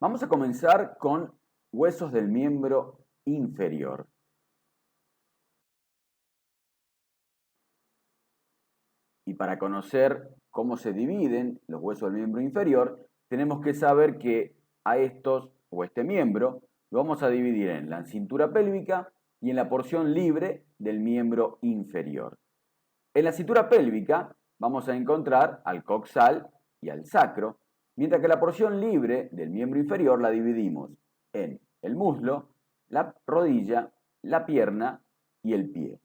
Vamos a comenzar con huesos del miembro inferior. Y para conocer cómo se dividen los huesos del miembro inferior, tenemos que saber que a estos o este miembro lo vamos a dividir en la cintura pélvica y en la porción libre del miembro inferior. En la cintura pélvica vamos a encontrar al coxal y al sacro, mientras que la porción libre del miembro inferior la dividimos en el muslo, la rodilla, la pierna y el pie.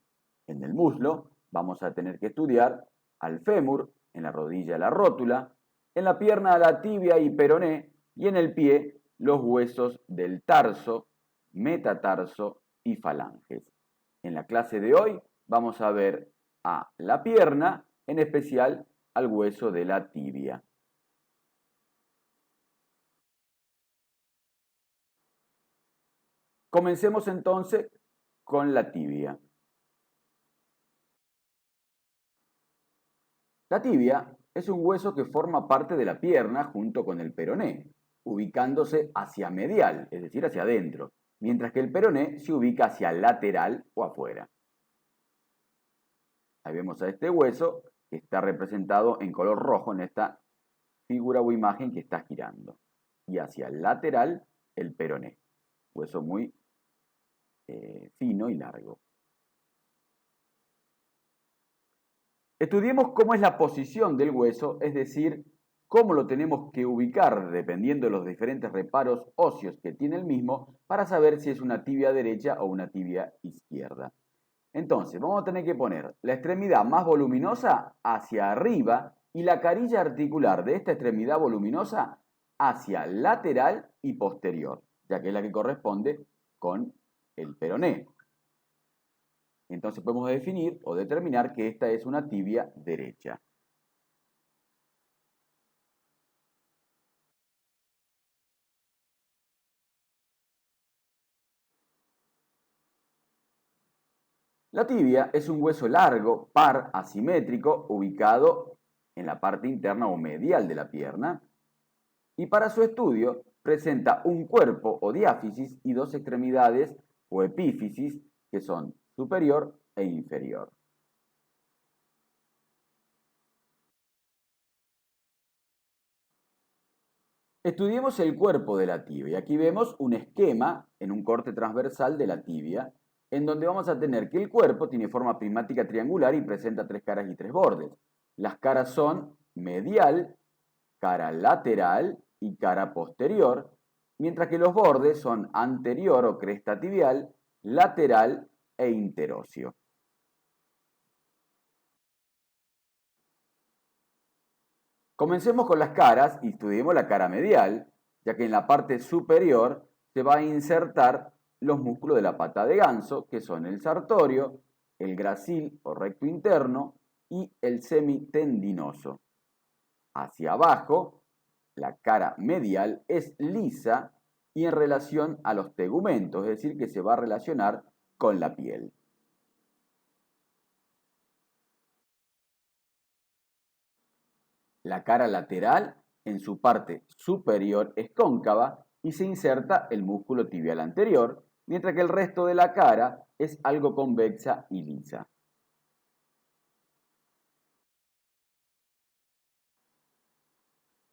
En el muslo vamos a tener que estudiar al fémur, en la rodilla la rótula, en la pierna la tibia y peroné y en el pie los huesos del tarso, metatarso y falanges. En la clase de hoy vamos a ver a la pierna, en especial al hueso de la tibia. Comencemos entonces con la tibia. La tibia es un hueso que forma parte de la pierna junto con el peroné, ubicándose hacia medial, es decir, hacia adentro, mientras que el peroné se ubica hacia lateral o afuera. Ahí vemos a este hueso que está representado en color rojo en esta figura o imagen que está girando. Y hacia el lateral el peroné, hueso muy fino y largo. Estudiemos cómo es la posición del hueso, es decir, cómo lo tenemos que ubicar dependiendo de los diferentes reparos óseos que tiene el mismo para saber si es una tibia derecha o una tibia izquierda. Entonces, vamos a tener que poner la extremidad más voluminosa hacia arriba y la carilla articular de esta extremidad voluminosa hacia lateral y posterior, ya que es la que corresponde con el peroné. Entonces podemos definir o determinar que esta es una tibia derecha. La tibia es un hueso largo, par, asimétrico, ubicado en la parte interna o medial de la pierna, y para su estudio presenta un cuerpo o diáfisis y dos extremidades o epífisis que son superior e inferior. Estudiemos el cuerpo de la tibia. Aquí vemos un esquema en un corte transversal de la tibia, en donde vamos a tener que el cuerpo tiene forma prismática triangular y presenta tres caras y tres bordes. Las caras son medial, cara lateral y cara posterior, mientras que los bordes son anterior o cresta tibial, lateral e interóseo. Comencemos con las caras y estudiemos la cara medial, ya que en la parte superior se va a insertar los músculos de la pata de ganso, que son el sartorio, el gracil o recto interno y el semitendinoso. Hacia abajo, la cara medial es lisa y en relación a los tegumentos, es decir, que se va a relacionar con la piel. La cara lateral, en su parte superior, es cóncava y se inserta el músculo tibial anterior, mientras que el resto de la cara es algo convexa y lisa.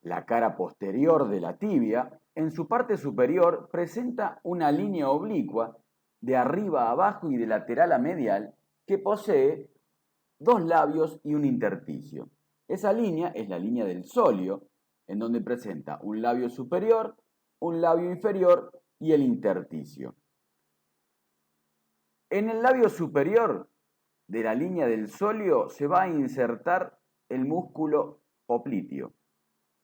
La cara posterior de la tibia, en su parte superior, presenta una línea oblicua de arriba a abajo y de lateral a medial que posee dos labios y un intersticio. Esa línea es la línea del sóleo, en donde presenta un labio superior, un labio inferior y el intersticio. En el labio superior de la línea del sóleo se va a insertar el músculo popliteo.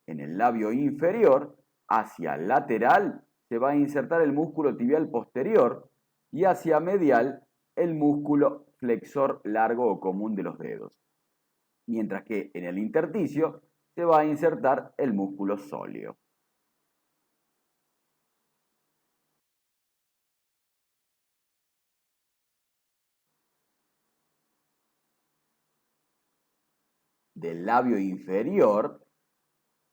En el labio inferior, hacia lateral, se va a insertar el músculo tibial posterior y hacia medial el músculo flexor largo o común de los dedos. Mientras que en el intersticio se va a insertar el músculo sóleo. Del labio inferior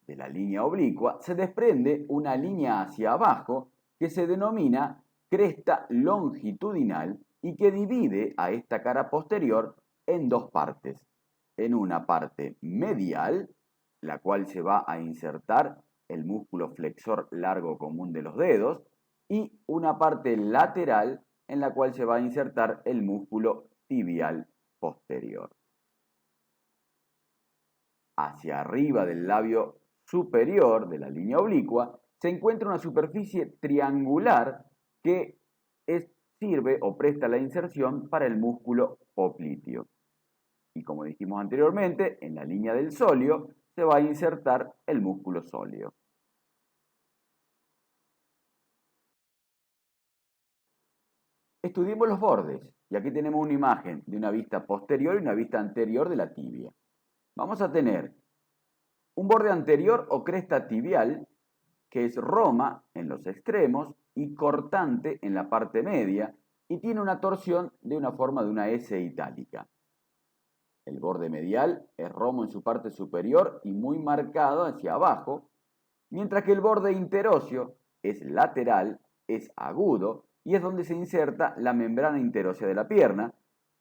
de la línea oblicua se desprende una línea hacia abajo que se denomina cresta longitudinal y que divide a esta cara posterior en dos partes. En una parte medial, la cual se va a insertar el músculo flexor largo común de los dedos, y una parte lateral en la cual se va a insertar el músculo tibial posterior. Hacia arriba del labio superior de la línea oblicua se encuentra una superficie triangular que sirve o presta la inserción para el músculo popliteo. Y como dijimos anteriormente, en la línea del sóleo se va a insertar el músculo sóleo. Estudiemos los bordes, y aquí tenemos una imagen de una vista posterior y una vista anterior de la tibia. Vamos a tener un borde anterior o cresta tibial, que es roma en los extremos y cortante en la parte media, y tiene una torsión de una forma de una S itálica. El borde medial es romo en su parte superior y muy marcado hacia abajo, mientras que el borde interóseo es lateral, es agudo y es donde se inserta la membrana interósea de la pierna,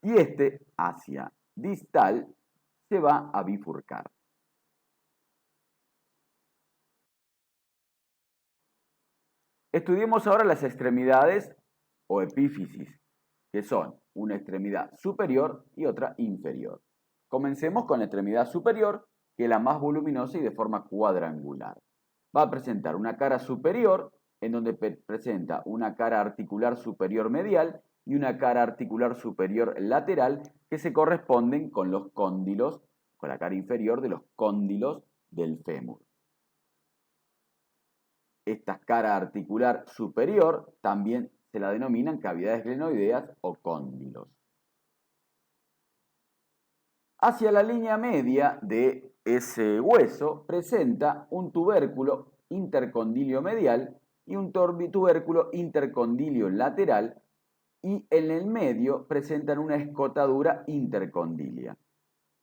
y este hacia distal se va a bifurcar. Estudiemos ahora las extremidades o epífisis, que son una extremidad superior y otra inferior. Comencemos con la extremidad superior, que es la más voluminosa y de forma cuadrangular. Va a presentar una cara superior, en donde presenta una cara articular superior medial y una cara articular superior lateral, que se corresponden con los cóndilos, con la cara inferior de los cóndilos del fémur. Esta cara articular superior también se la denominan cavidades glenoideas o cóndilos. Hacia la línea media de ese hueso presenta un tubérculo intercondilio medial y un tubérculo intercondilio lateral, y en el medio presentan una escotadura intercondilia.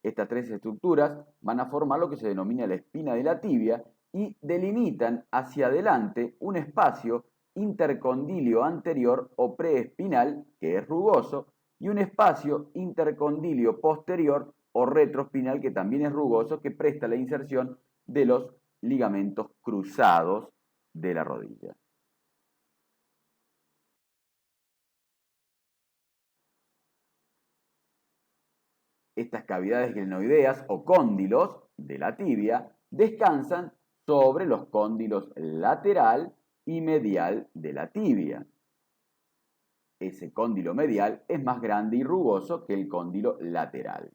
Estas tres estructuras van a formar lo que se denomina la espina de la tibia y delimitan hacia adelante un espacio intercondilio anterior o preespinal, que es rugoso, y un espacio intercondilio posterior o retroespinal, que también es rugoso, que presta la inserción de los ligamentos cruzados de la rodilla. Estas cavidades glenoideas o cóndilos de la tibia descansan sobre los cóndilos lateral y medial de la tibia. Ese cóndilo medial es más grande y rugoso que el cóndilo lateral.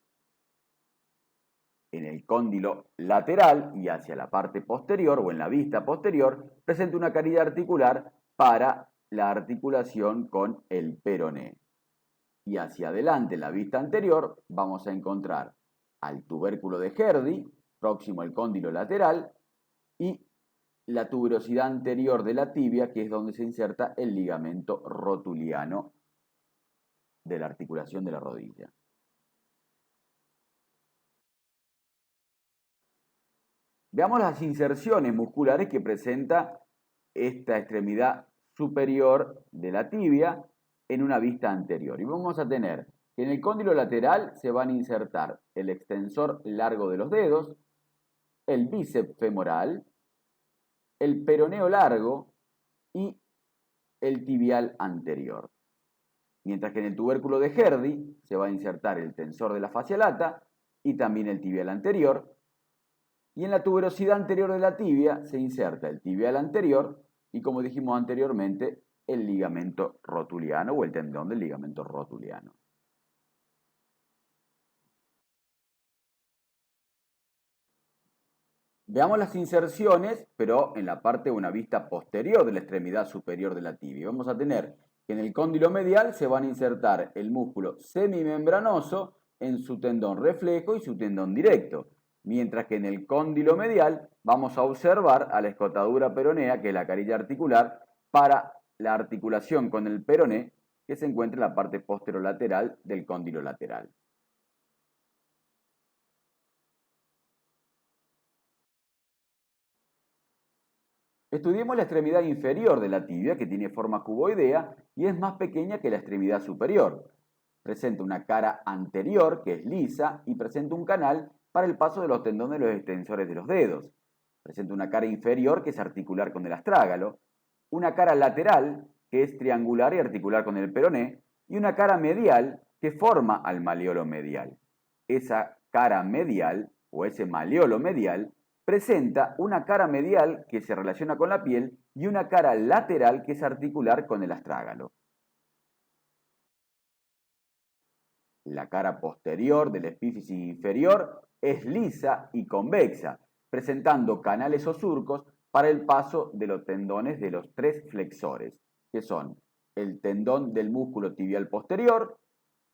En el cóndilo lateral y hacia la parte posterior o en la vista posterior presenta una cavidad articular para la articulación con el peroné. Y hacia adelante, en la vista anterior, vamos a encontrar al tubérculo de Gerdi, próximo al cóndilo lateral, y la tuberosidad anterior de la tibia, que es donde se inserta el ligamento rotuliano de la articulación de la rodilla. Veamos las inserciones musculares que presenta esta extremidad superior de la tibia en una vista anterior. Y vamos a tener que en el cóndilo lateral se van a insertar el extensor largo de los dedos, el bíceps femoral, el peroneo largo y el tibial anterior. Mientras que en el tubérculo de Gerdi se va a insertar el tensor de la fascia lata y también el tibial anterior. Y en la tuberosidad anterior de la tibia se inserta el tibial anterior y, como dijimos anteriormente, el ligamento rotuliano o el tendón del ligamento rotuliano. Veamos las inserciones, pero en la parte de una vista posterior de la extremidad superior de la tibia. Vamos a tener que en el cóndilo medial se van a insertar el músculo semimembranoso en su tendón reflejo y su tendón directo, mientras que en el cóndilo medial vamos a observar a la escotadura peronea, que es la carilla articular, para la articulación con el peroné, que se encuentra en la parte posterolateral del cóndilo lateral. Estudiemos la extremidad inferior de la tibia, que tiene forma cuboidea y es más pequeña que la extremidad superior. Presenta una cara anterior, que es lisa, y presenta un canal para el paso de los tendones de los extensores de los dedos. Presenta una cara inferior, que es articular con el astrágalo, una cara lateral, que es triangular y articular con el peroné, y una cara medial, que forma al maleolo medial. Esa cara medial, o ese maleolo medial, presenta una cara medial que se relaciona con la piel y una cara lateral que es articular con el astrágalo. La cara posterior de la epífisis inferior es lisa y convexa, presentando canales o surcos para el paso de los tendones de los tres flexores, que son el tendón del músculo tibial posterior,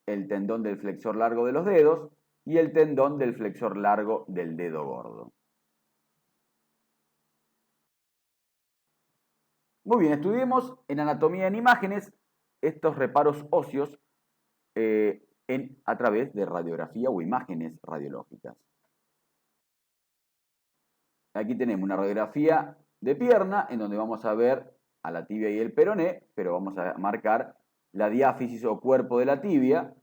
el tendón del flexor largo de los dedos y el tendón del flexor largo del dedo gordo. Muy bien, estudiemos en anatomía en imágenes estos reparos óseos a través de radiografía o imágenes radiológicas. Aquí tenemos una radiografía de pierna en donde vamos a ver a la tibia y el peroné, pero vamos a marcar la diáfisis o cuerpo de la tibia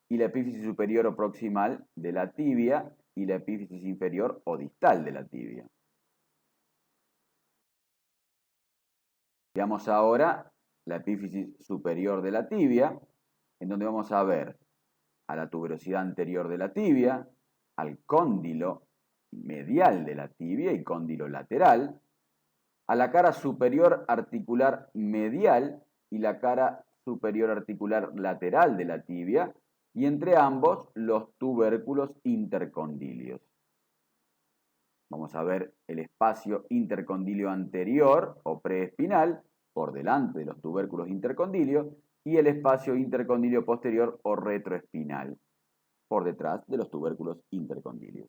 y la epífisis superior o proximal de la tibia y la epífisis inferior o distal de la tibia. Veamos ahora la epífisis superior de la tibia, en donde vamos a ver a la tuberosidad anterior de la tibia, al cóndilo medial de la tibia y cóndilo lateral, a la cara superior articular medial y la cara superior articular lateral de la tibia, y entre ambos los tubérculos intercondilios. Vamos a ver el espacio intercondilio anterior o preespinal por delante de los tubérculos intercondilios y el espacio intercondilio posterior o retroespinal por detrás de los tubérculos intercondilios.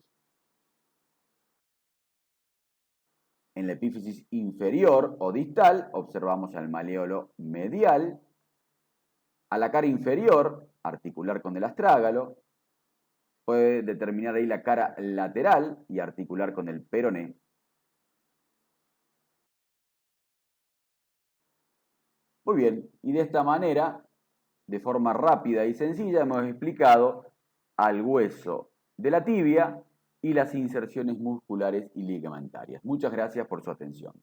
En la epífisis inferior o distal observamos al maleolo medial, a la cara inferior, articular con el astrágalo, puede determinar ahí la cara lateral y articular con el peroné. Muy bien, y de esta manera, de forma rápida y sencilla, hemos explicado al hueso de la tibia y las inserciones musculares y ligamentarias. Muchas gracias por su atención.